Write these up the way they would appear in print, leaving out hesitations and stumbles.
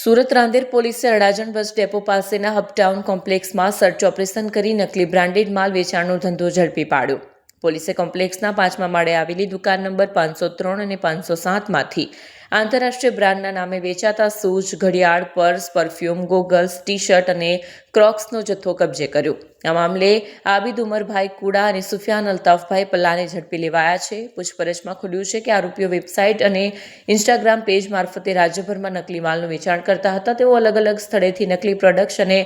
સુરત રાંદેર પોલીસે Adajan bus depot પાસેના uptown કોમ્પ્લેક્સમાં search operation કરી નકલી બ્રાન્ડેડ માલ વેચાણનો ધંધો ઝડપી પાડ્યો. પોલીસે કોમ્પ્લેક્સના 5મા માળે આવેલી દુકાન નંબર 503 અને 507માંથી આંતરરાષ્ટ્રીય બ્રાન્ડના નામે વેચાતા શૂઝ, ઘડિયાળ, purse, perfume, goggles, T shirt અને ક્રોક્સનો જથ્થો કબજે કર્યો. આ મામલે આબિદ ઉમરભાઈ કુડા અને સુફિયાન અલ્તાફભાઈ પલ્લાને ઝડપી લેવાયા છે. પૂછપરછમાં ખુલ્યું છે કે આરોપીઓ વેબસાઇટ અને ઇન્સ્ટાગ્રામ પેજ મારફતે રાજ્યભરમાં નકલી માલનું વેચાણ કરતા હતા. તેઓ અલગ અલગ સ્થળેથી નકલી પ્રોડક્ટ્સ અને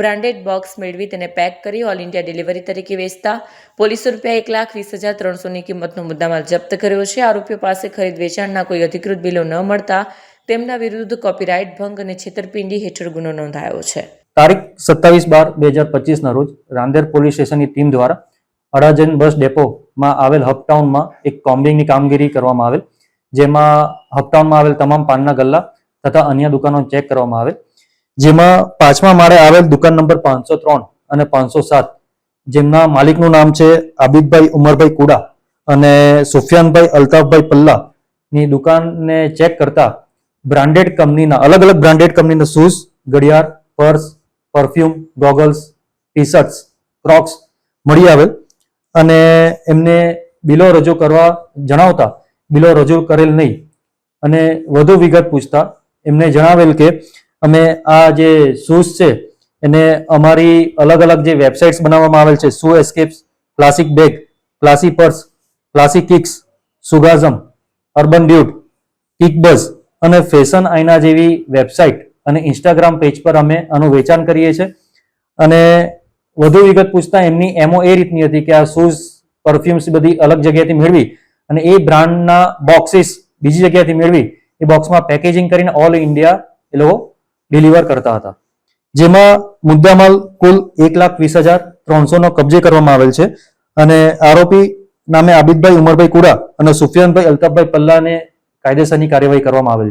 બ્રાન્ડેડ બોક્સ મેળવી તેને પેક કરી ઓલ ઇન્ડિયા ડિલિવરી તરીકે વેચતા. પોલીસે ₹1,20,300ની કિંમતનો મુદ્દામાલ જપ્ત કર્યો છે. આરોપીઓ પાસે ખરીદ વેચાણના કોઈ અધિકૃત બિલો ન મળતા તેમના વિરુદ્ધ કોપીરાઇટ ભંગ અને છેતરપિંડી હેઠળ ગુનો નોંધાયો છે. તારીખ 27/12/2025 રોજ રાંદેર પોલીસ સ્ટેશનની ટીમ દ્વારા અડાજણ બસ ડેપોમાં આવેલ હબટાઉનમાં એક કોમ્બિંગની કામગીરી કરવામાં આવેલ, જેમાં હબટાઉનમાં આવેલ તમામ પાનના ગલ્લા તથા અન્ય દુકાનો ચેક કરવામાં આવેલ, જેમાં 5મા માળે આવેલ દુકાન નંબર 503 અને 507 જેમના માલિકનું નામ છે આબિદભાઈ ઉમરભાઈ કુડા અને સુફિયાનભાઈ અલ્તાફભાઈ પલ્લાની દુકાનને ચેક કરતા બ્રાન્ડેડ કંપનીના અલગ અલગ બ્રાન્ડેડ કંપનીના શૂઝ, ઘડિયાળ, purse, perfume, goggles, T shirts, Crocs મળી આવેલ અને એમને બિલો રજૂ કરવા જણાવતા બિલો રજૂ કરેલ નહીં અને વધુ વિગત પૂછતા એમને જણાવેલ કે અમે આ જે શૂઝ છે એને અમારી અલગ અલગ જે વેબસાઇટ્સ બનાવવામાં આવેલ છે, Shoe Escapes, Classic Bag, Classy Purse, Classic Kicks, સુગાઝમ, અર્બન ડ્યુડ, કિકબઝ અને ફેશન આઈના જેવી વેબસાઇટ અને ઇન્સ્ટાગ્રામ પેજ પર અમે આનું વેચાણ કરીએ છીએ. અને વધુ વિગત પૂછતા એમની એમઓ એ રીતની હતી કે આ શૂઝ, પરફ્યુમ્સ બધી અલગ જગ્યાએથી મેળવી અને એ બ્રાન્ડના બોક્સીસ બીજી જગ્યાએથી મેળવી એ બોક્સમાં પેકેજિંગ કરીને ઓલ ઇન્ડિયા એ લોકો ડિલિવર કરતા હતા. જેમાં મુદ્દામાલ કુલ ₹1,20,300નો કબજે કરવામાં આવેલ છે અને આરોપી નામે આબિદભાઈ ઉમરભાઈ કુડા અને સુફિયાનભાઈ અલ્તાફભાઈ પલ્લાને કાયદેસરની કાર્યવાહી કરવામાં આવેલ છે.